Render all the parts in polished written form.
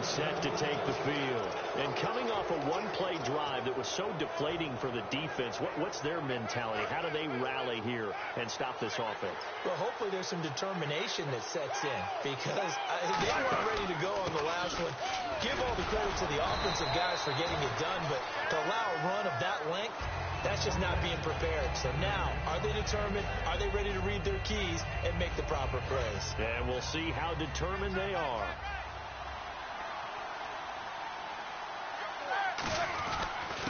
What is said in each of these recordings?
set to take the field. And coming off a one-play drive that was so deflating for the defense, what's their mentality? How do they rally here and stop this offense? Well, hopefully there's some determination that sets in, because they weren't ready to go on the last one. Give all the credit to the offensive guys for getting it done, but to allow a run of that length, that's just not being prepared. So now, are they determined? Are they ready to read their keys and make the proper plays? And we'll see how determined they are.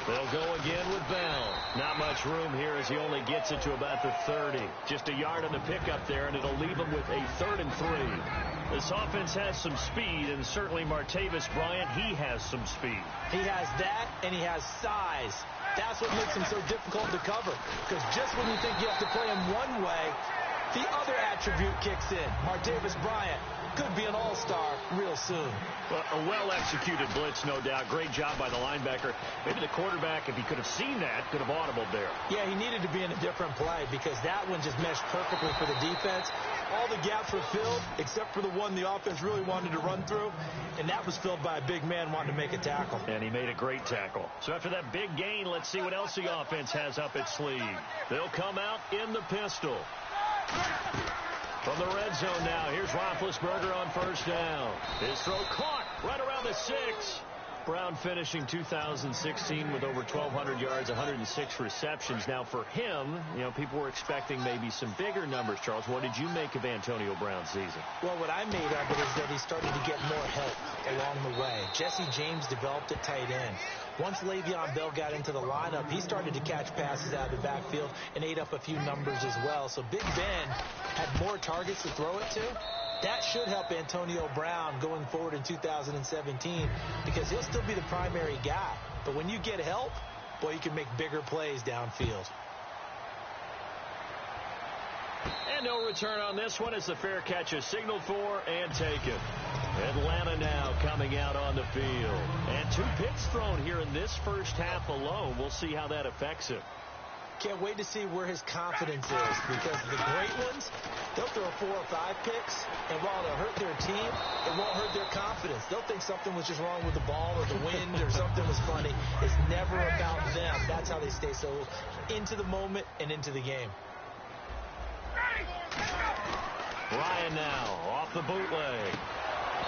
They'll go again with Bell. Not much room here as he only gets it to about the 30. Just a yard on the pickup there, and it'll leave him with a 3rd and 3. This offense has some speed, and certainly Martavis Bryant, he has some speed. He has that, and he has size. That's what makes him so difficult to cover, because just when you think you have to play him one way, the other attribute kicks in. Martavis Bryant could be an all-star real soon. Well, a well-executed blitz, no doubt. Great job by the linebacker. Maybe the quarterback, if he could have seen that, could have audibled there. Yeah, he needed to be in a different play, because that one just meshed perfectly for the defense. All the gaps were filled, except for the one the offense really wanted to run through, and that was filled by a big man wanting to make a tackle. And he made a great tackle. So after that big gain, let's see what else the offense has up its sleeve. They'll come out in the pistol. From the red zone now, here's Roethlisberger on 1st down. His throw caught right around the 6. Brown finishing 2016 with over 1,200 yards, 106 receptions. Now for him, people were expecting maybe some bigger numbers, Charles. What did you make of Antonio Brown's season? Well, what I made of it is that he started to get more help along the way. Jesse James developed at tight end. Once Le'Veon Bell got into the lineup, he started to catch passes out of the backfield and ate up a few numbers as well. So Big Ben had more targets to throw it to. That should help Antonio Brown going forward in 2017, because he'll still be the primary guy. But when you get help, boy, you can make bigger plays downfield. And no return on this one as the fair catch is signaled for and taken. Atlanta now coming out on the field. And 2 picks thrown here in this first half alone. We'll see how that affects him. Can't wait to see where his confidence is, because the great ones, they'll throw 4 or 5 picks, and while it'll hurt their team, it won't hurt their confidence. They'll think something was just wrong with the ball or the wind or something was funny. It's never about them. That's how they stay so into the moment and into the game. Ryan now off the bootleg.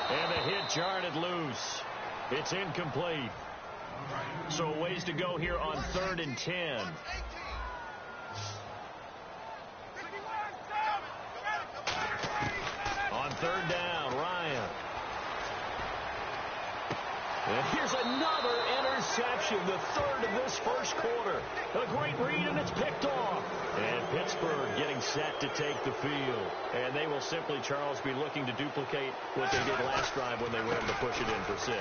And the hit jarred it loose. It's incomplete. So a ways to go here on 3rd and 10. On 3rd down, Ryan. And here's another interception, the 3rd of this first quarter. A great read, and it's picked off. And Pittsburgh getting set to take the field. And they will simply, Charles, be looking to duplicate what they did last drive when they were able to push it in for 6.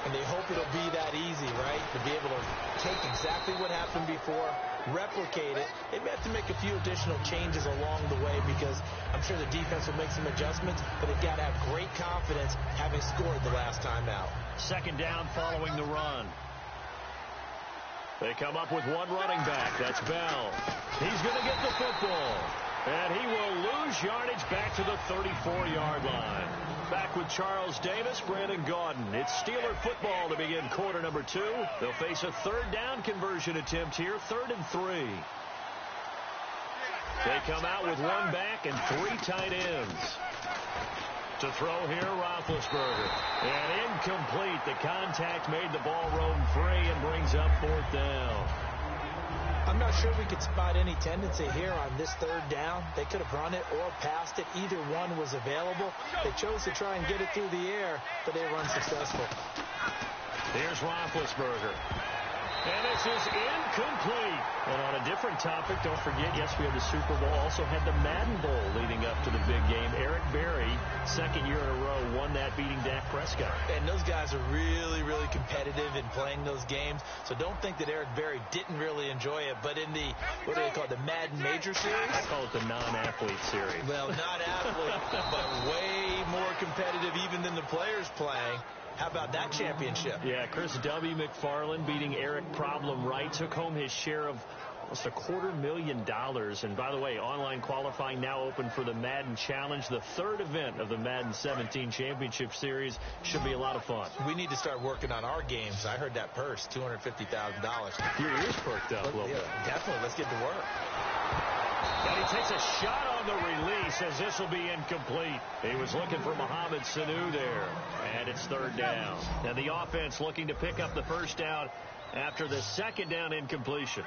And they hope it'll be that easy, right? To be able to take exactly what happened before, replicate it. They may have to make a few additional changes along the way, because I'm sure the defense will make some adjustments, but they've got to have great confidence having scored the last time out. 2nd down following the run. They come up with one running back. That's Bell. He's going to get the football. And he will lose yardage back to the 34-yard line. Back with Charles Davis, Brandon Gaudin. It's Steeler football to begin quarter number 2. They'll face a 3rd down conversion attempt here, 3rd and 3. They come out with one back and 3 tight ends. To throw here, Roethlisberger. And incomplete. The contact made the ball roam free and brings up 4th down. I'm not sure we could spot any tendency here on this 3rd down. They could have run it or passed it. Either one was available. They chose to try and get it through the air, but they were unsuccessful. Here's Roethlisberger. And this is incomplete. And on a different topic, don't forget, yes, we had the Super Bowl, also had the Madden Bowl leading up to the big game. Eric Berry, 2nd year in a row, won that, beating Dak Prescott. And those guys are really, really competitive in playing those games. So don't think that Eric Berry didn't really enjoy it. But in the, what do they call it, the Madden Major Series? I call it the non-athlete series. Well, not athlete, but way more competitive even than the players playing. How about that championship? Yeah, Chris W. McFarland beating Eric Problem Wright took home his share of Almost $250,000. And by the way, online qualifying now open for the Madden Challenge, the third event of the Madden 17 Championship Series. Should be a lot of fun. We need to start working on our games. I heard that purse, $250,000. Your ears perked up a little bit. Definitely. Let's get to work. And he takes a shot on the release as this will be incomplete. He was looking for Mohamed Sanu there. And it's third down. And the offense looking to pick up the first down after the second down incompletion.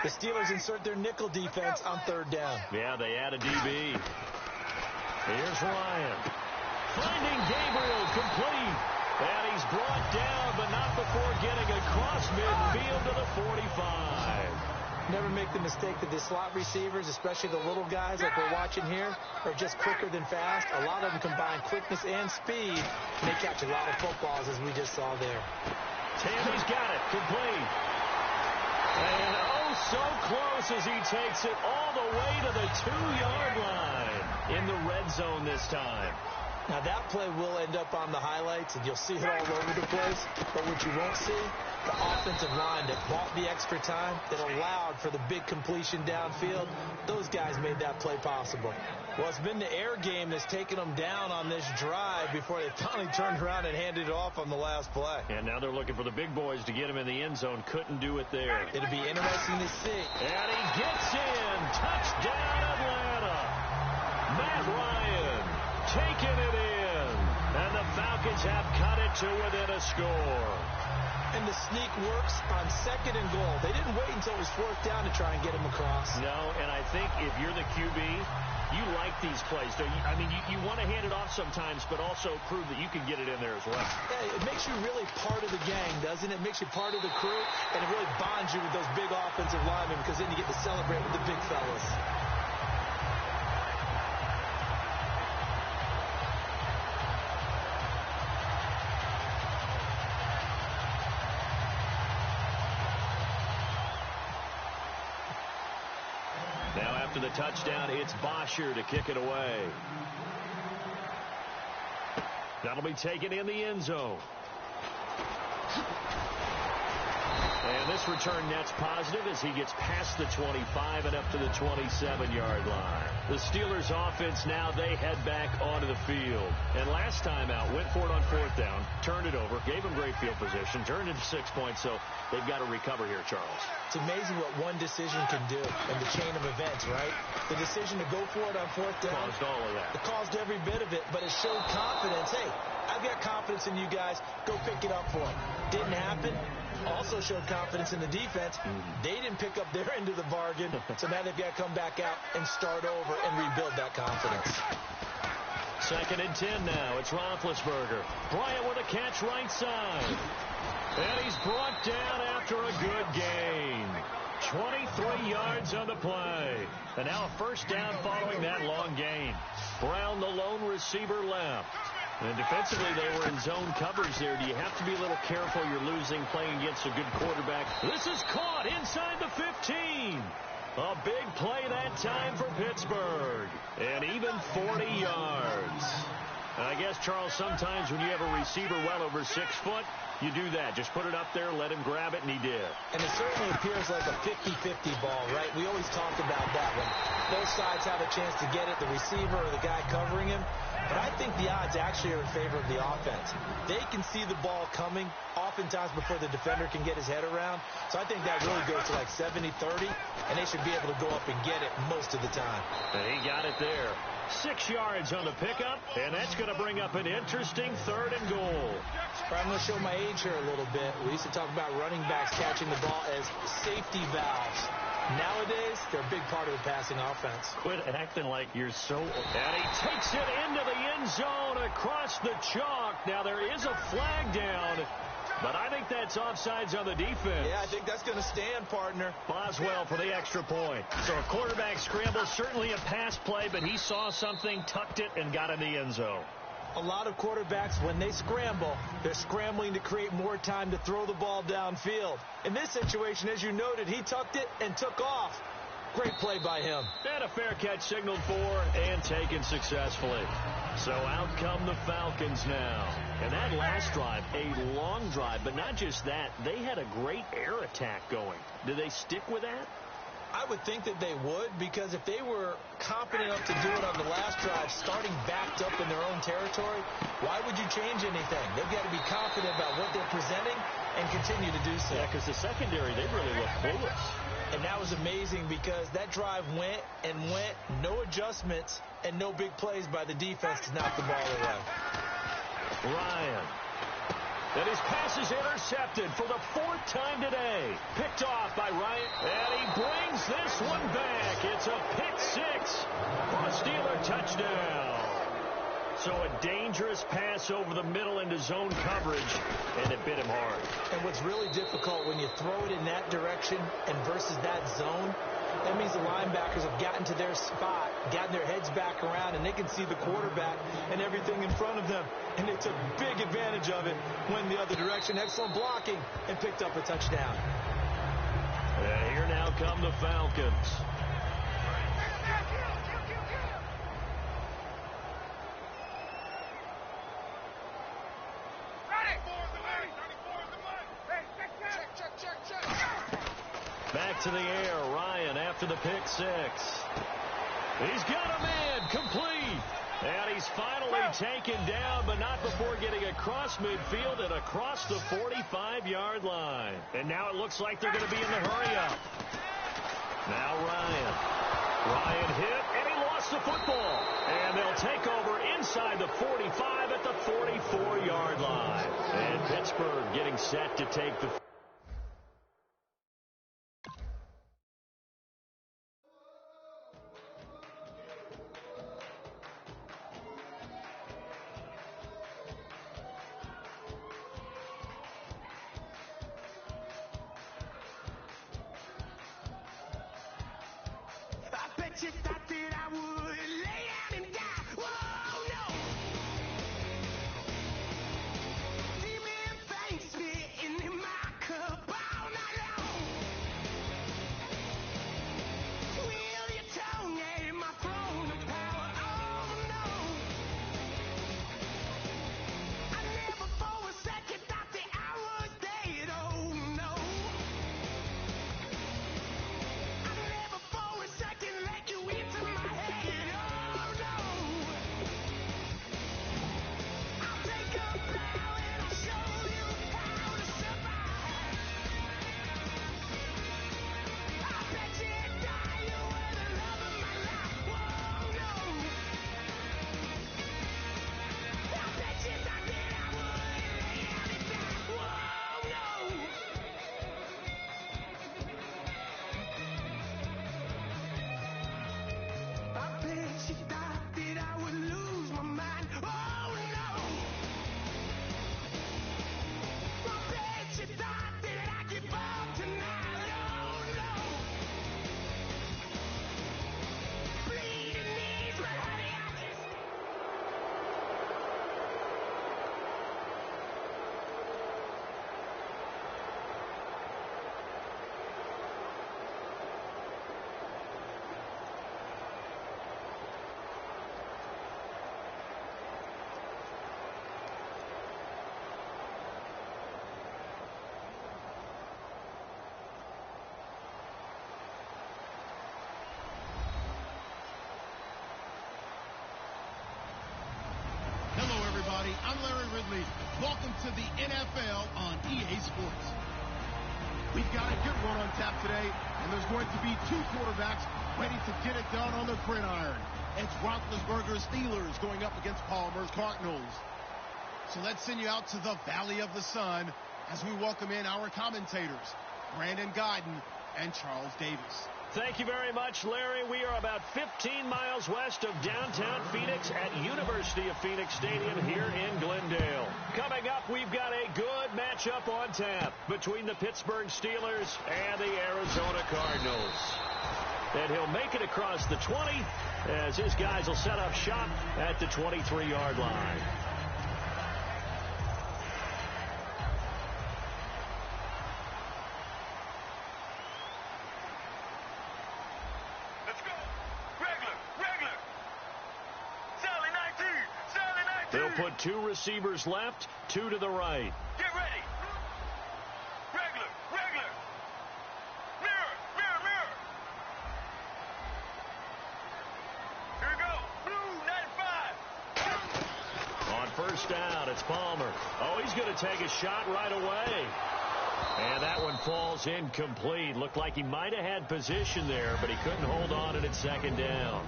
The Steelers insert their nickel defense on third down. Yeah, they add a DB. Here's Ryan. Finding Gabriel, complete. And he's brought down, but not before getting across midfield to the 45. Never make the mistake that the slot receivers, especially the little guys like we're watching here, are just quicker than fast. A lot of them combine quickness and speed, and they catch a lot of footballs, as we just saw there. Tammy's got it, complete. And oh, so close as he takes it all the way to the 2-yard line in the red zone this time. Now, that play will end up on the highlights, and you'll see it all over the place. But what you won't see, the offensive line that bought the extra time, that allowed for the big completion downfield, those guys made that play possible. Well, it's been the air game that's taken them down on this drive before they finally turned around and handed it off on the last play. And now they're looking for the big boys to get him in the end zone. Couldn't do it there. It'll be interesting to see. And he gets in. Touchdown, Atlanta. Matt Ryan taking it in. And the Falcons have cut it to within a score. And the sneak works on 2nd and goal. They didn't wait until it was 4th down to try and get him across. No, and I think if you're the QB, you like these plays. I mean, you want to hand it off sometimes, but also prove that you can get it in there as well. Yeah, it makes you really part of the gang, doesn't it? It makes you part of the crew, and it really bonds you with those big offensive linemen because then you get to celebrate with the big fellas. Now after the touchdown, it's Bosher to kick it away. That'll be taken in the end zone. And this return net's positive as he gets past the 25 and up to the 27-yard line. The Steelers offense now, they head back onto the field. And last time out, went for it on 4th down, turned it over, gave him great field position, turned it to 6 points, so they've got to recover here, Charles. It's amazing what one decision can do in the chain of events, right? The decision to go for it on 4th down. Caused all of that. It caused every bit of it, but it showed confidence. Hey, I've got confidence in you guys. Go pick it up for them. Didn't happen. Also showed confidence in the defense. They didn't pick up their end of the bargain, so now they've got to come back out and start over and rebuild that confidence. 2nd and 10 now. It's Roethlisberger. Bryant with a catch right side. And he's brought down after a good gain. 23 yards on the play. And now a first down following that long gain. Brown, the lone receiver, left. And defensively, they were in zone coverage there. Do you have to be a little careful? You're losing, playing against a good quarterback. This is caught inside the 15. A big play that time for Pittsburgh. And even 40 yards. And I guess, Charles, sometimes when you have a receiver well over 6 foot, you do that. Just put it up there, let him grab it, and he did. And it certainly appears like a 50-50 ball, right? We always talk about that when both sides have a chance to get it, the receiver or the guy covering him. But I think the odds actually are in favor of the offense. They can see the ball coming oftentimes before the defender can get his head around. So I think that really goes to like 70-30, and they should be able to go up and get it most of the time. And he got it there. 6 yards on the pickup, and that's going to bring up an interesting 3rd and goal. I'm going to show my age here a little bit. We used to talk about running backs catching the ball as safety valves. Nowadays, they're a big part of the passing offense. Quit acting like you're so... And he takes it into the end zone across the chalk. Now, there is a flag down, but I think that's offsides on the defense. Yeah, I think that's going to stand, partner. Boswell for the extra point. So a quarterback scramble, certainly a pass play, but he saw something, tucked it, and got in the end zone. A lot of quarterbacks, when they scramble, they're scrambling to create more time to throw the ball downfield. In this situation, as you noted, he tucked it and took off. Great play by him. And a fair catch signaled for and taken successfully. So out come the Falcons now. And that last drive, a long drive, but not just that. They had a great air attack going. Do they stick with that? I would think that they would, because if they were confident enough to do it on the last drive, starting backed up in their own territory, why would you change anything? They've got to be confident about what they're presenting and continue to do so. Yeah, because the secondary, they really look clueless. And that was amazing because that drive went and went, no adjustments, and no big plays by the defense to knock the ball away. Ryan. And his pass is intercepted for the 4th time today. Picked off by Ryan. And he brings this one back. It's a pick 6 for a Steeler touchdown. So a dangerous pass over the middle into zone coverage, and it bit him hard. And what's really difficult when you throw it in that direction and versus that zone, that means the linebackers have gotten to their spot, gotten their heads back around, and they can see the quarterback and everything in front of them. And they took big advantage of it, went the other direction. Excellent blocking, and picked up a touchdown. And here now come the Falcons. Back to the air, Ryan after the pick 6. He's got a man, complete. And he's finally taken down, but not before getting across midfield and across the 45-yard line. And now it looks like they're going to be in the hurry-up. Now Ryan. Ryan hit, and he lost the football. And they'll take over inside the 45 at the 44-yard line. And Pittsburgh getting set to take the I'm Larry Ridley. Welcome to the NFL on EA Sports. We've got a good one on tap today, and there's going to be 2 quarterbacks ready to get it done on the gridiron. It's Roethlisberger's Steelers going up against Palmer's Cardinals. So let's send you out to the Valley of the Sun as we welcome in our commentators, Brandon Guyton and Charles Davis. Thank you very much, Larry. We are about 15 miles west of downtown Phoenix at University of Phoenix Stadium here in Glendale. Coming up, we've got a good matchup on tap between the Pittsburgh Steelers and the Arizona Cardinals. And he'll make it across the 20 as his guys will set up shop at the 23-yard line. put 2 receivers left, 2 to the right. Get ready. Regular. Mirror. Here we go. Blue 95. On first down, it's Palmer. Oh, he's going to take a shot right away. And that one falls incomplete. Looked like he might have had position there, but he couldn't hold on at second down.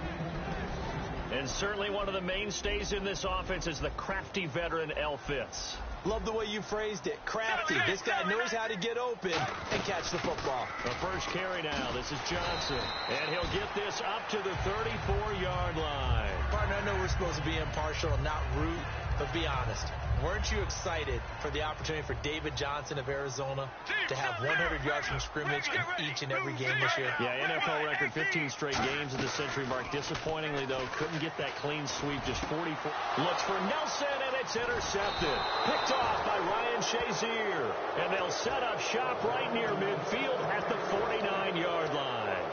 And certainly one of the mainstays in this offense is the crafty veteran El Fitz. Love the way you phrased it. Crafty. This guy knows how to get open and catch the football. The first carry now. This is Johnson. And he'll get this up to the 34-yard line. Partner, I know we're supposed to be impartial and not root, but be honest. Weren't you excited for the opportunity for David Johnson of Arizona to have 100 yards from scrimmage in each and every game this year? Yeah, NFL record, 15 straight games at the century mark. Disappointingly, though, couldn't get that clean sweep. Just 44. Looks for Nelson, and it's intercepted. Picked off by Ryan Shazier. And they'll set up shop right near midfield at the 49-yard line.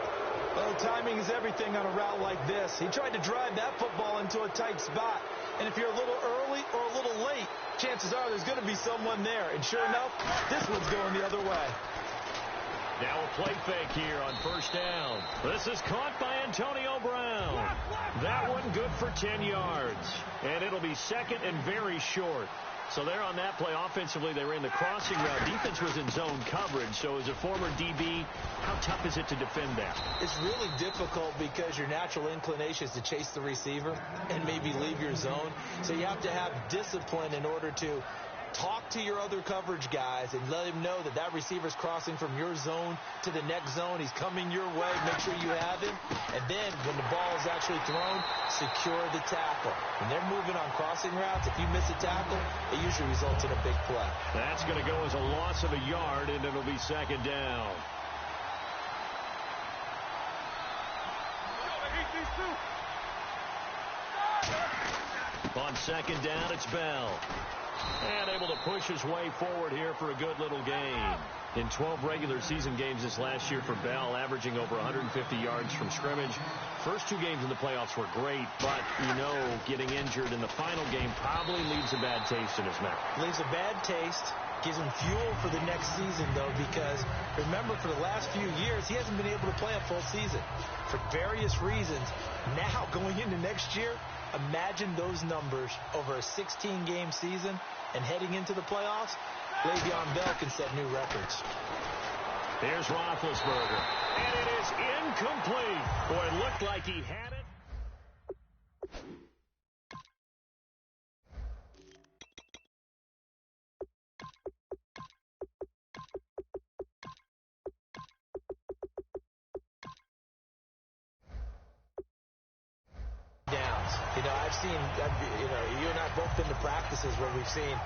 Well, timing is everything on a route like this. He tried to drive that football into a tight spot. And if you're a little early or a little late, chances are there's going to be someone there. And sure enough, this one's going the other way. Now a play fake here on first down. This is caught by Antonio Brown. That one good for 10 yards. And it'll be second and very short. So there on that play, offensively, they ran the crossing route. Defense was in zone coverage. So as a former DB, how tough is it to defend that? It's really difficult because your natural inclination is to chase the receiver and maybe leave your zone. So you have to have discipline in order to talk to your other coverage guys and let him know that that receiver's crossing from your zone to the next zone. He's coming your way. Make sure you have him. And then when the ball is actually thrown, secure the tackle. When they're moving on crossing routes, if you miss a tackle, it usually results in a big play. That's going to go as a loss of a yard, and it'll be second down. On second down, it's Bell. And able to push his way forward here for a good little gain. In 12 regular season games this last year for Bell, averaging over 150 yards from scrimmage. First 2 games in the playoffs were great, but, you know, getting injured in the final game probably leaves a bad taste in his mouth. Leaves a bad taste. Gives him fuel for the next season, though, because remember, for the last few years, he hasn't been able to play a full season for various reasons. Now, going into next year, imagine those numbers over a 16-game season and heading into the playoffs. Le'Veon Bell can set new records. Here's Roethlisberger, and it is incomplete. Boy, it looked like he had it. You know, I've seen, you know, you and I both been to practices where we've seen,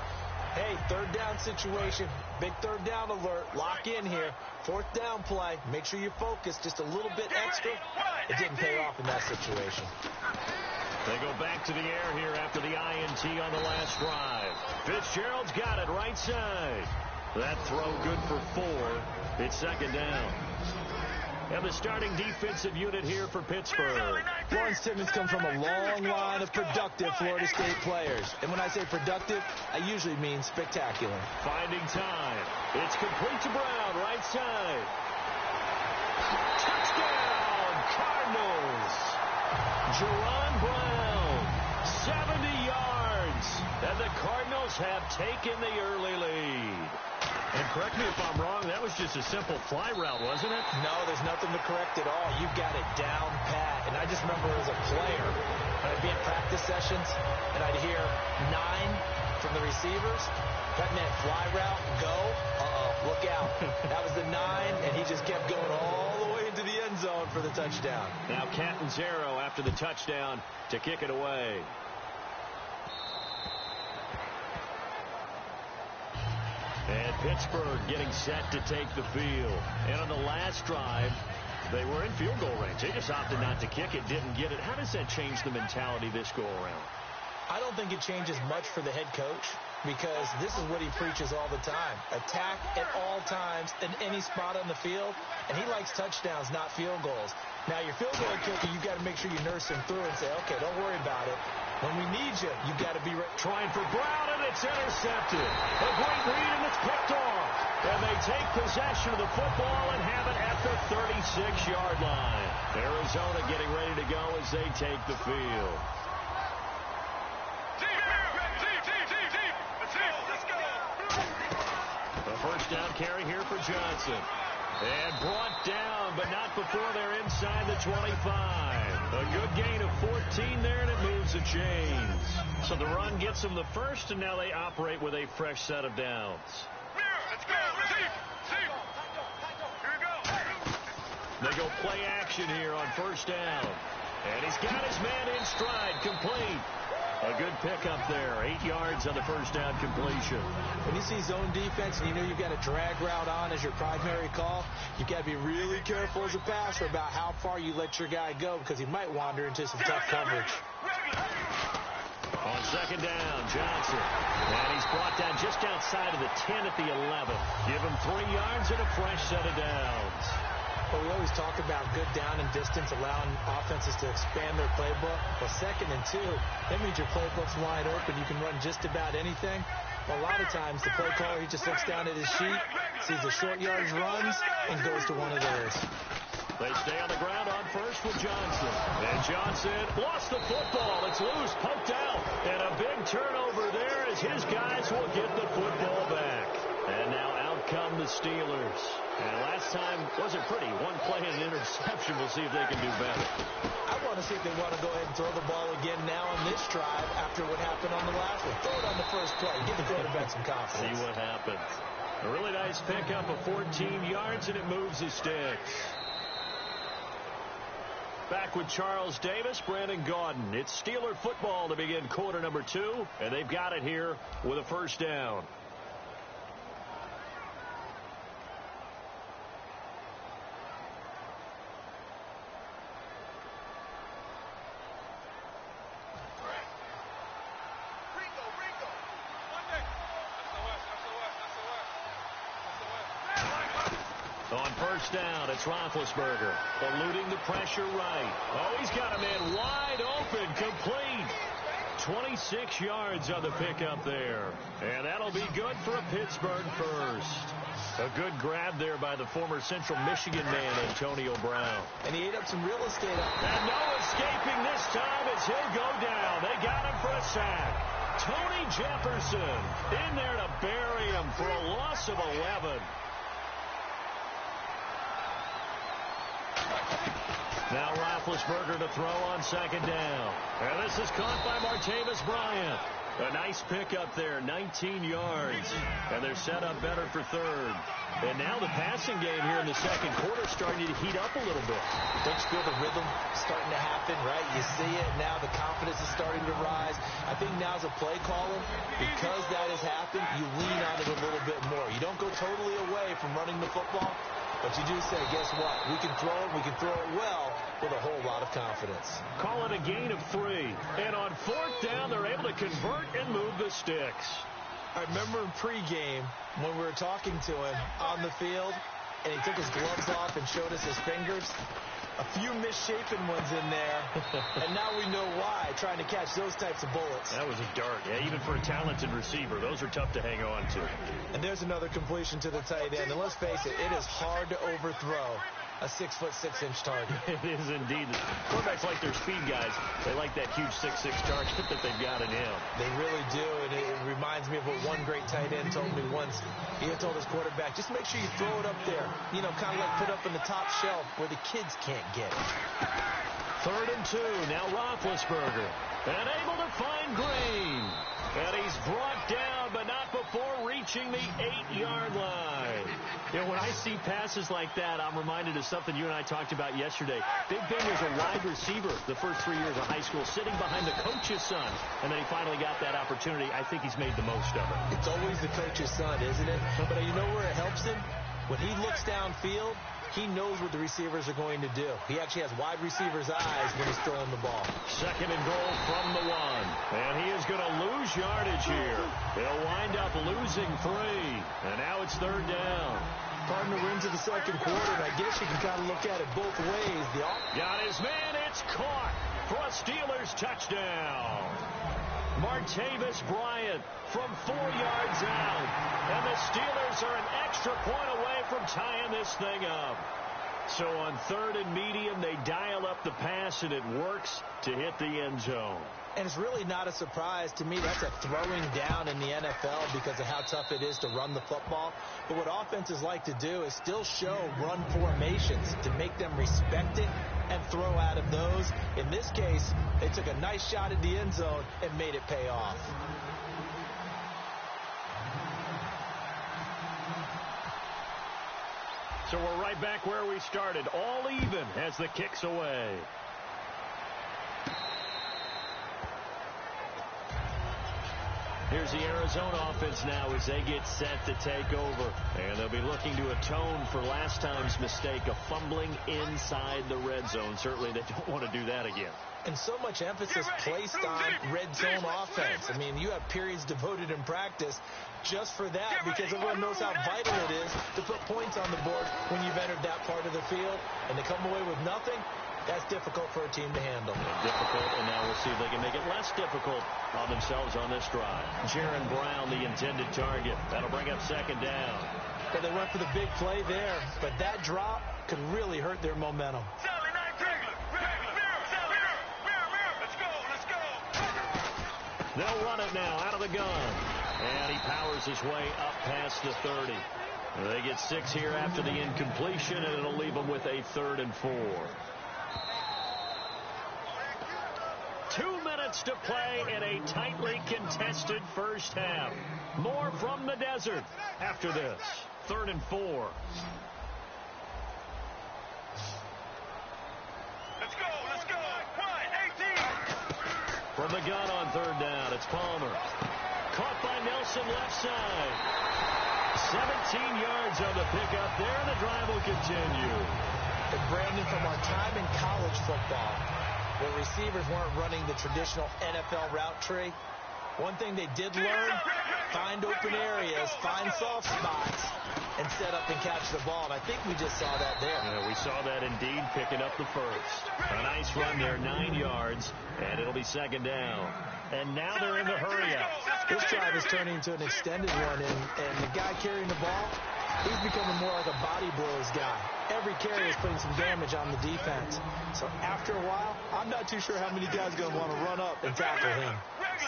hey, third down situation, big third down alert, lock in here, fourth down play, make sure you focus just a little bit extra. It didn't pay off in that situation. They go back to the air here after the INT on the last drive. Fitzgerald's got it right side. That throw good for 4. It's second down. And the starting defensive unit here for Pittsburgh. Lawrence Timmons comes from a long line of productive Florida State players. And when I say productive, I usually mean spectacular. Finding time. It's complete to Brown, right side. Touchdown, Cardinals. Jerron Brown, 70 yards. And the Cardinals have taken the early lead. And correct me if I'm wrong, that was just a simple fly route, wasn't it? No, there's nothing to correct at all. You got it down pat. And I just remember as a player, I'd be in practice sessions, and I'd hear 9 from the receivers, cutting that fly route, go, look out. That was the 9, and he just kept going all the way into the end zone for the touchdown. Now Catanzaro after the touchdown to kick it away. And Pittsburgh getting set to take the field. And on the last drive, they were in field goal range. They just opted not to kick it, didn't get it. How does that change the mentality this go around? I don't think it changes much for the head coach. because this is what he preaches all the time. Attack at all times in any spot on the field, and he likes touchdowns, not field goals. Now, your field goal kicker, you've got to make sure you nurse him through and say, okay, don't worry about it. When we need you, you've got to be ready. Trying for Brown, and it's intercepted. A great read, and it's picked off. And they take possession of the football and have it at the 36-yard line. Arizona getting ready to go as they take the field. A first down carry here for Johnson. And brought down, but not before they're inside the 25. A good gain of 14 there, and it moves the chains. So the run gets them the first, and now they operate with a fresh set of downs. Let's go. Here we go. They go play action here on first down. And he's got his man in stride, complete. A good pickup there, 8 yards on the first down completion. When you see zone defense and you know you've got a drag route on as your primary call, you've got to be really careful as a passer about how far you let your guy go because he might wander into some tough coverage. On second down, Johnson. And he's brought down just outside of the 10 at the 11. Give him 3 yards and a fresh set of downs. Well, we always talk about good down and distance, allowing offenses to expand their playbook. Well, 2nd and 2, that means your playbook's wide open. You can run just about anything. Well, a lot of times, the play caller, he just looks down at his sheet, sees the short yardage runs, and goes to one of those. They stay on the ground on first with Johnson. And Johnson lost the football. It's loose, poked out. And a big turnover there as his guys will get the football back. And now out come the Steelers. And last time wasn't pretty. One play and an interception. We'll see if they can do better. I want to see if they want to go ahead and throw the ball again now on this drive after what happened on the last one. Throw it on the first play. Give the quarterback some confidence. See what happens. A really nice pickup of 14 yards, and it moves the sticks. Back with Charles Davis, Brandon Gaudin. It's Steeler football to begin quarter number 2, and they've got it here with a first down. On first down, it's Roethlisberger, eluding the pressure right. Oh, he's got a man wide open, complete. 26 yards on the pickup there. And that'll be good for a Pittsburgh first. A good grab there by the former Central Michigan man, Antonio Brown. And he ate up some real estate. And no escaping this time as he'll go down. They got him for a sack. Tony Jefferson in there to bury him for a loss of 11. Now Roethlisberger to throw on second down. And this is caught by Martavis Bryant. A nice pickup there, 19 yards. And they're set up better for third. And now the passing game here in the second quarter starting to heat up a little bit. Don't you feel the rhythm starting to happen, right? You see it now. The confidence is starting to rise. I think now as a play caller, because that has happened, you lean on it a little bit more. You don't go totally away from running the football, but you do say, guess what? We can throw it. We can throw it well with a whole lot of confidence. Call it a gain of 3. And on fourth down, they're able to convert and move the sticks. I remember in pregame when we were talking to him on the field, and he took his gloves off and showed us his fingers. A few misshapen ones in there, and now we know why, trying to catch those types of bullets. That was a dart. Yeah, even for a talented receiver, those are tough to hang on to. And there's another completion to the tight end. And let's face it, it is hard to overthrow a 6'6" target. It is indeed. Quarterbacks like their speed guys. They like that huge 6'6" target that they've got in him. They really do, and it reminds me of what one great tight end told me once. He had told his quarterback, just make sure you throw it up there. You know, kind of like put up in the top shelf where the kids can't get it. 3rd and 2. Now Roethlisberger. And able to find Green. And he's brought down, but not before reaching the 8-yard line. You know, when I see passes like that, I'm reminded of something you and I talked about yesterday. Big Ben was a wide receiver the first 3 years of high school, sitting behind the coach's son. And then he finally got that opportunity. I think he's made the most of it. It's always the coach's son, isn't it? But you know where it helps him? When he looks downfield, he knows what the receivers are going to do. He actually has wide receivers' eyes when he's throwing the ball. Second and goal from the 1. And he is going to lose yardage here. He'll wind up losing 3. And now it's third down. Cardinal into the second quarter, and I guess you can kind of look at it both ways. Got his man. It's caught for a Steelers touchdown. Martavis Bryant from 4 yards out. And the Steelers are an extra point away from tying this thing up. So on third and medium, they dial up the pass, and it works to hit the end zone. And it's really not a surprise to me. That's a throwing down in the NFL because of how tough it is to run the football. But what offenses like to do is still show run formations to make them respect it and throw out of those. In this case, they took a nice shot at the end zone and made it pay off. So we're right back where we started, all even as the kick's away. Here's the Arizona offense now as they get set to take over. And they'll be looking to atone for last time's mistake of fumbling inside the red zone. Certainly they don't want to do that again. And so much emphasis placed on red zone offense. I mean, you have periods devoted in practice just for that because everyone knows how vital it is to put points on the board when you've entered that part of the field. And to come away with nothing, that's difficult for a team to handle. Difficult, and now we'll see if they can make it less difficult on themselves on this drive. Jaron Brown, the intended target. That'll bring up second down. But they went for the big play there, but that drop could really hurt their momentum. They'll run it now out of the gun. And he powers his way up past the 30. They get 6 here after the incompletion, and it'll leave them with a 3rd and 4. 2 minutes to play in a tightly contested first half. More from the desert after this. 3rd and 4. Let's go, let's go. 18. From the gun on 3rd down, it's Palmer. Caught by Nelson left side. 17 yards on the pickup there, and the drive will continue. And Brandon, from our time in college football, where receivers weren't running the traditional NFL route tree, one thing they did learn, find open areas, find soft spots, and set up and catch the ball. And I think we just saw that there. Yeah, we saw that indeed, picking up the first. A nice run there, 9 yards, and it'll be second down. And now they're in the hurry-up. This drive is turning into an extended one, and the guy carrying the ball, he's becoming more like a body blows guy. Every carry is putting some damage on the defense. So after a while, I'm not too sure how many guys are going to want to run up and tackle him.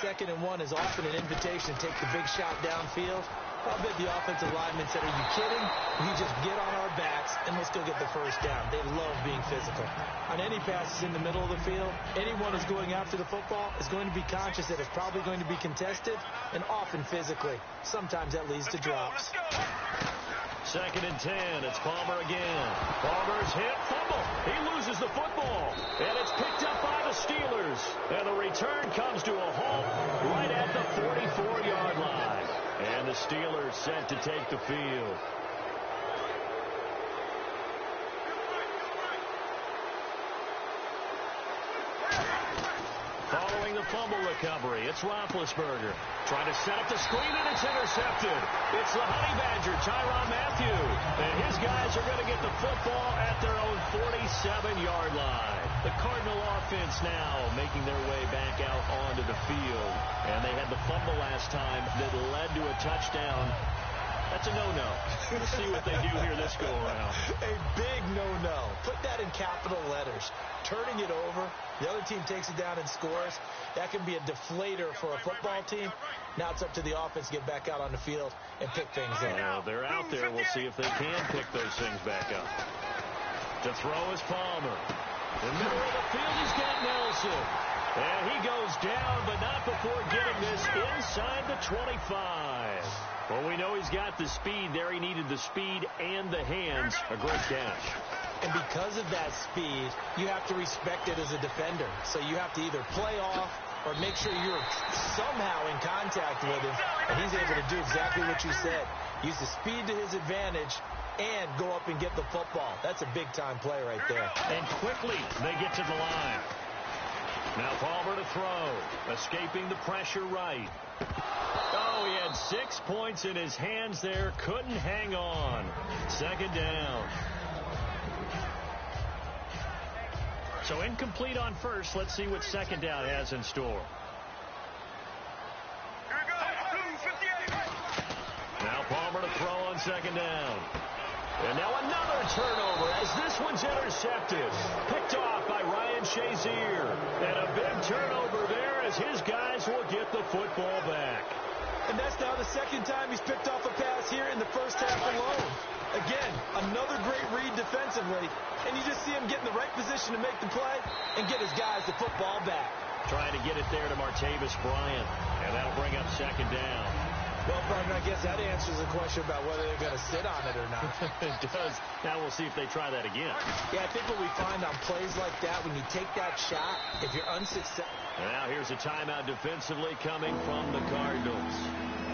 2nd and 1 is often an invitation to take the big shot downfield. I bet the offensive lineman said, are you kidding? We just get on our backs and let's go get the first down. They love being physical. On any passes in the middle of the field, anyone who's going after the football is going to be conscious that it's probably going to be contested and often physically. Sometimes that leads to drops. 2nd and 10. It's Palmer again. Palmer's hit. Fumble. He loses the football. And it's picked up by the Steelers. And the return comes to a halt right at the 44-yard line. And the Steelers set to take the field. Following the fumble recovery, it's Roethlisberger. Trying to set up the screen, and it's intercepted. It's the Honey Badger, Tyrann Mathieu. And his guys are going to get the football at their own 47-yard line. The Cardinal offense now making their way back out onto the field. And they had the fumble last time that led to a touchdown. That's a no-no. We'll see what they do here this go-around. A big no-no. Put that in capital letters. Turning it over, the other team takes it down and scores. That can be a deflator for a football team. Now it's up to the offense to get back out on the field and pick things up. Well, they're out there. We'll see if they can pick those things back up. To throw is Palmer. In the middle of the field, he's got Nelson. And he goes down, but not before getting this inside the 25. Well, we know he's got the speed there. He needed the speed and the hands. A great catch. And because of that speed, you have to respect it as a defender. So you have to either play off or make sure you're somehow in contact with him. And he's able to do exactly what you said. Use the speed to his advantage and go up and get the football. That's a big-time play right there. And quickly, they get to the line. Now Palmer to throw. Escaping the pressure right. Oh, he had 6 points in his hands there. Couldn't hang on. Second down. So incomplete on first. Let's see what second down has in store. Here we go. 258. Now Palmer to throw on second down. And now another turnover as this one's intercepted. Picked off by Ryan Shazier. And a big turnover there as his guys will get the football back. And that's now the second time he's picked off a pass here in the first half alone. Again, another great read defensively. And you just see him get in the right position to make the play and get his guys the football back. Trying to get it there to Martavis Bryant. And that'll bring up second down. Well, partner, I guess that answers the question about whether they're going to sit on it or not. It does. Now we'll see if they try that again. Yeah, I think what we find on plays like that, when you take that shot, if you're unsuccessful. Now here's a timeout defensively coming from the Cardinals.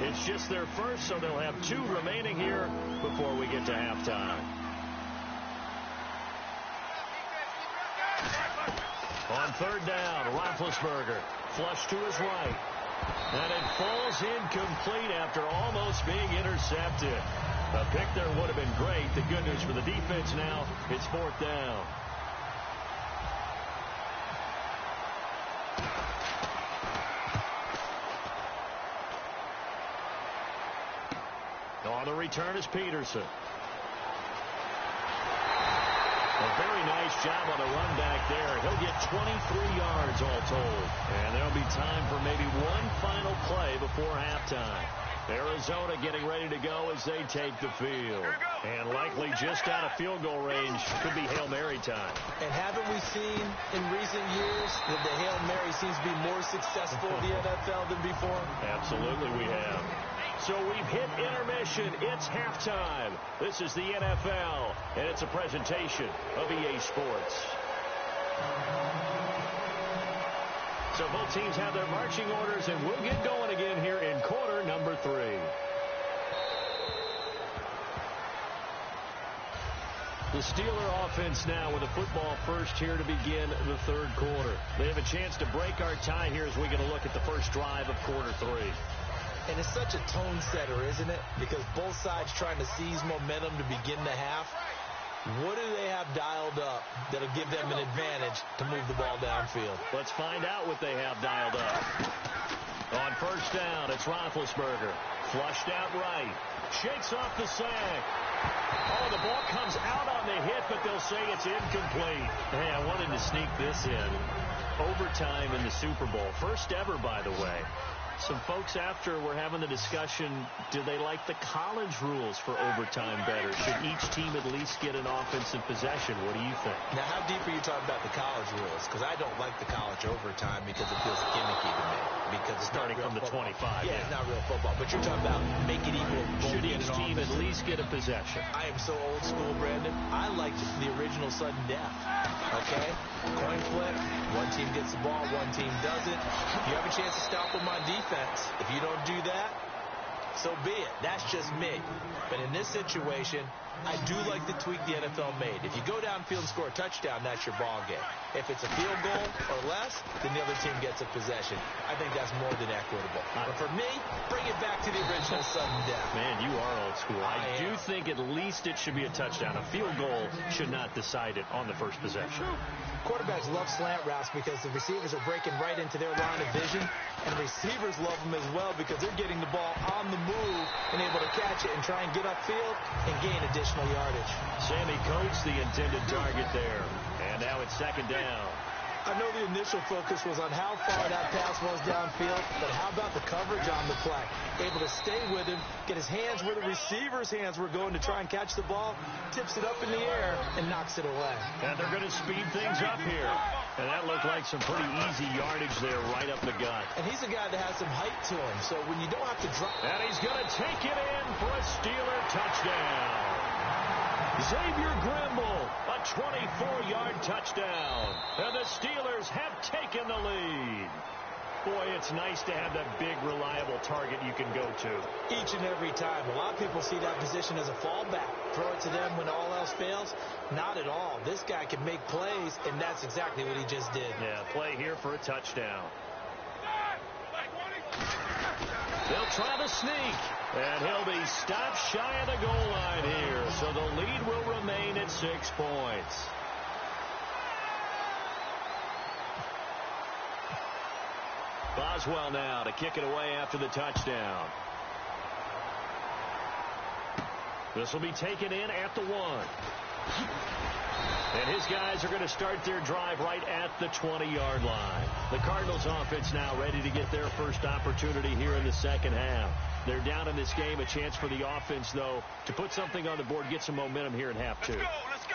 It's just their first, so they'll have 2 remaining here before we get to halftime. On third down, Roethlisberger. Flush to his right. And it falls incomplete after almost being intercepted. A pick there would have been great. The good news for the defense now, it's fourth down. On the return is Peterson. A very nice job on the run back there. He'll get 23 yards all told. And there'll be time for maybe one final play before halftime. Arizona getting ready to go as they take the field. And likely just out of field goal range. Could be Hail Mary time. And haven't we seen in recent years that the Hail Mary seems to be more successful in the NFL than before? Absolutely we have. So we've hit intermission. It's halftime. This is the NFL, and it's a presentation of EA Sports. So both teams have their marching orders, and we'll get going again here in quarter number 3. The Steeler offense now with a football first here to begin the third quarter. They have a chance to break our tie here as we get a look at the first drive of quarter 3. And it's such a tone setter, isn't it? Because both sides trying to seize momentum to begin the half. What do they have dialed up that'll give them an advantage to move the ball downfield? Let's find out what they have dialed up. On first down, it's Roethlisberger. Flushed out right. Shakes off the sack. Oh, the ball comes out on the hit, but they'll say it's incomplete. Hey, I wanted to sneak this in. Overtime in the Super Bowl. First ever, by the way. Some folks after were having the discussion, do they like the college rules for overtime better? Should each team at least get an offensive possession? What do you think? Now, how deep are you talking about the college rules? Because I don't like the college overtime because it feels gimmicky to me. Because it's starting from the 25. Yeah, it's not real football. But you're talking about make it equal. Should each team at least get a possession? I am so old school, Brandon. I liked the original sudden death. Okay? Coin flip. One team gets the ball, one team doesn't. You have a chance to stop them on defense. If you don't do that, so be it. That's just me. But in this situation, I do like the tweak the NFL made. If you go downfield and score a touchdown, that's your ball game. If it's a field goal or less, then the other team gets a possession. I think that's more than equitable. But for me, bring it back to the original sudden death. Man, you are old school. I do think at least it should be a touchdown. A field goal should not decide it on the first possession. Quarterbacks love slant routes because the receivers are breaking right into their line of vision, and receivers love them as well because they're getting the ball on the move and able to catch it and try and get upfield and gain additional yardage. Sammy Coates, the intended target there. And now it's second down. I know the initial focus was on how far that pass was downfield, but how about the coverage on the play? Able to stay with him, get his hands where the receiver's hands were going to try and catch the ball, tips it up in the air, and knocks it away. And they're going to speed things up here. And that looked like some pretty easy yardage there right up the gut. And he's a guy that has some height to him, so when you don't have to drop... And he's going to take it in for a Steeler touchdown. Xavier Grimble, a 24-yard touchdown. And the Steelers have taken the lead. Boy, it's nice to have that big, reliable target you can go to. Each and every time. A lot of people see that position as a fallback. Throw it to them when all else fails. Not at all. This guy can make plays, and that's exactly what he just did. Yeah, play here for a touchdown. They'll try to sneak, and he'll be stopped shy of the goal line here. So the lead will remain at 6 points. Boswell now to kick it away after the touchdown. This will be taken in at the 1. And his guys are going to start their drive right at the 20-yard line. The Cardinals offense now ready to get their first opportunity here in the second half. They're down in this game. A chance for the offense, though, to put something on the board, get some momentum here in half 2.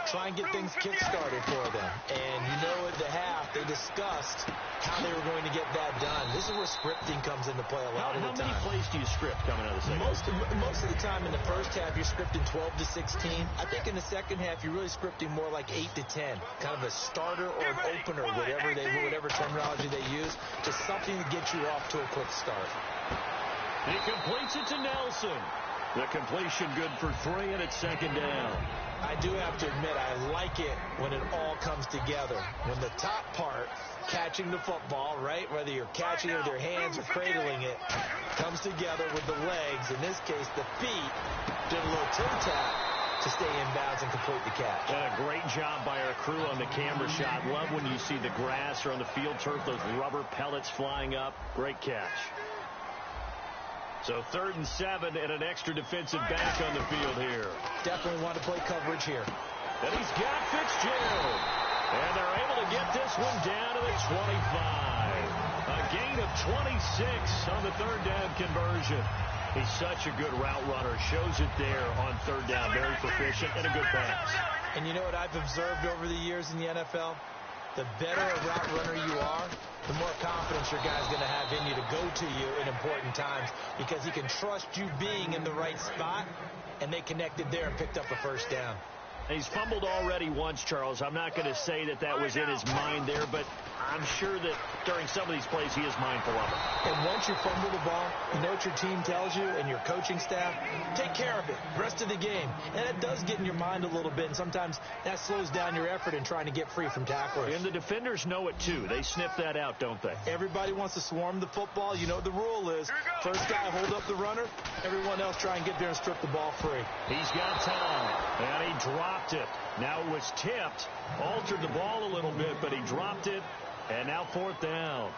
Try and get things kick-started for them. And you know, at the half, they discussed how they were going to get that done. This is where scripting comes into play a lot of the time. How many plays do you script coming out of the second half? Most of the time in the first half, you're scripting 12 to 16. I think in the second half, you're really scripting more like 8 to 10. Kind of a starter or an opener, whatever terminology they use, just something to get you off to a quick start. He completes it to Nelson. The completion good for 3, and it's second down. I do have to admit, I like it when it all comes together. When the top part, catching the football, right, whether you're catching it with your hands or cradling it, comes together with the legs. In this case, the feet did a little toe tap to stay in bounds and complete the catch. And a great job by our crew on the camera shot. Love when you see the grass or on the field turf, those rubber pellets flying up. Great catch. So 3rd and 7 and an extra defensive back on the field here. Definitely want to play coverage here. And he's got Fitzgerald. And they're able to get this one down to the 25. A gain of 26 on the 3rd down conversion. He's such a good route runner. Shows it there on 3rd down. Very proficient and a good pass. And you know what I've observed over the years in the NFL? The better a route runner you are, the more confidence your guy's going to have in you to go to you in important times because he can trust you being in the right spot, and they connected there and picked up a first down. He's fumbled already once, Charles. I'm not going to say that that was in his mind there, but I'm sure that during some of these plays he is mindful of it. And once you fumble the ball, you know what your team tells you and your coaching staff? Take care of it. Rest of the game. And it does get in your mind a little bit, and sometimes that slows down your effort in trying to get free from tacklers. And the defenders know it, too. They sniff that out, don't they? Everybody wants to swarm the football. You know what the rule is. First guy hold up the runner. Everyone else try and get there and strip the ball free. He's got time, and he dropped it. Now it was tipped, altered the ball a little bit, but he dropped it, and now 4th down.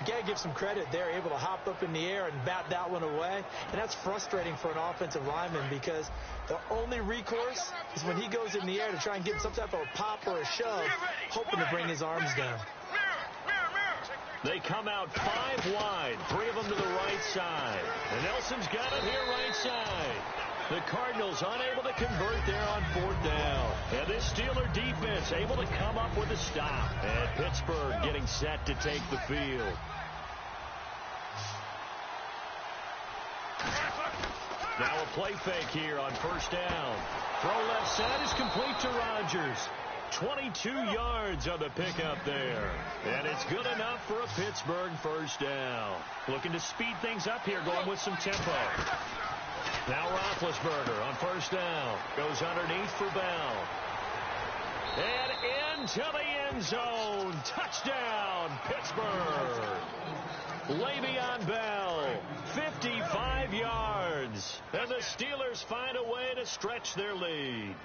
You got to give some credit there, able to hop up in the air and bat that one away. And that's frustrating for an offensive lineman because the only recourse is when he goes in the air to try and get some type of a pop or a shove, hoping to bring his arms down. They come out 5 wide, 3 of them to the right side. And Nelson's got it here right side. The Cardinals unable to convert there on 4th down. And this Steeler defense able to come up with a stop. And Pittsburgh getting set to take the field. Now a play fake here on 1st down. Throw left side is complete to Rodgers. 22 yards on the pickup there. And it's good enough for a Pittsburgh 1st down. Looking to speed things up here, going with some tempo. Now Roethlisberger on 1st down. Goes underneath for Bell. And into the end zone. Touchdown, Pittsburgh. Le'Veon Bell, 55 yards. And the Steelers find a way to stretch their lead.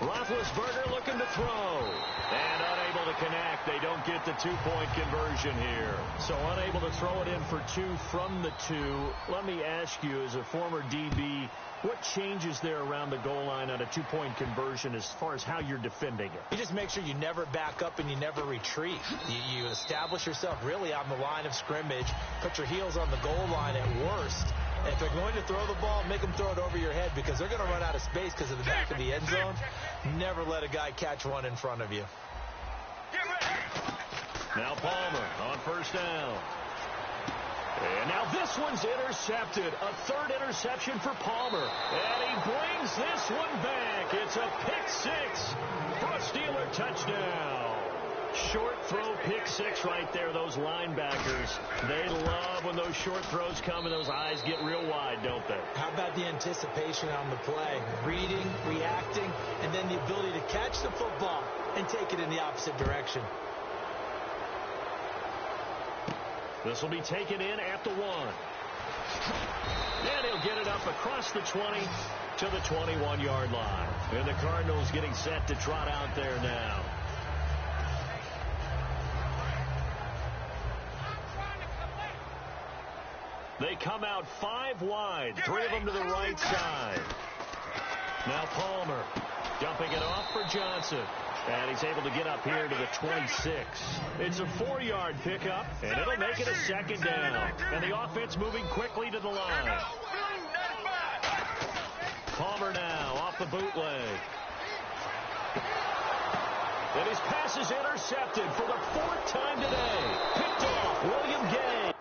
Roethlisberger looking to throw. And unable to connect. They don't get the 2-point conversion here. So unable to throw it in for 2 from the 2. Let me ask you, as a former DB, what changes there around the goal line on a 2-point conversion as far as how you're defending it? You just make sure you never back up and you never retreat. You establish yourself really on the line of scrimmage. Put your heels on the goal line at worst. And if they're going to throw the ball, make them throw it over your head because they're going to run out of space because of the back of the end zone. Never let a guy catch one in front of you. Now Palmer on 1st down. And now this one's intercepted. A 3rd interception for Palmer. And he brings this one back. It's a pick 6 for a Steeler Touchdown. Short throw, pick six right there. Those linebackers, they love when those short throws come and those eyes get real wide, don't they? How about the anticipation on the play? Reading, reacting, and then the ability to catch the football and take it in the opposite direction. This will be taken in at the 1. And he'll get it up across the 20 to the 21-yard line. And the Cardinals getting set to trot out there now. They come out 5 wide, 3 of them to the right side. Now Palmer dumping it off for Johnson. And he's able to get up here to the 26. It's a 4-yard pickup, and it'll make it a second down. And the offense moving quickly to the line. Palmer now off the bootleg. And his pass is intercepted for the 4th time today. Picked off William Gay.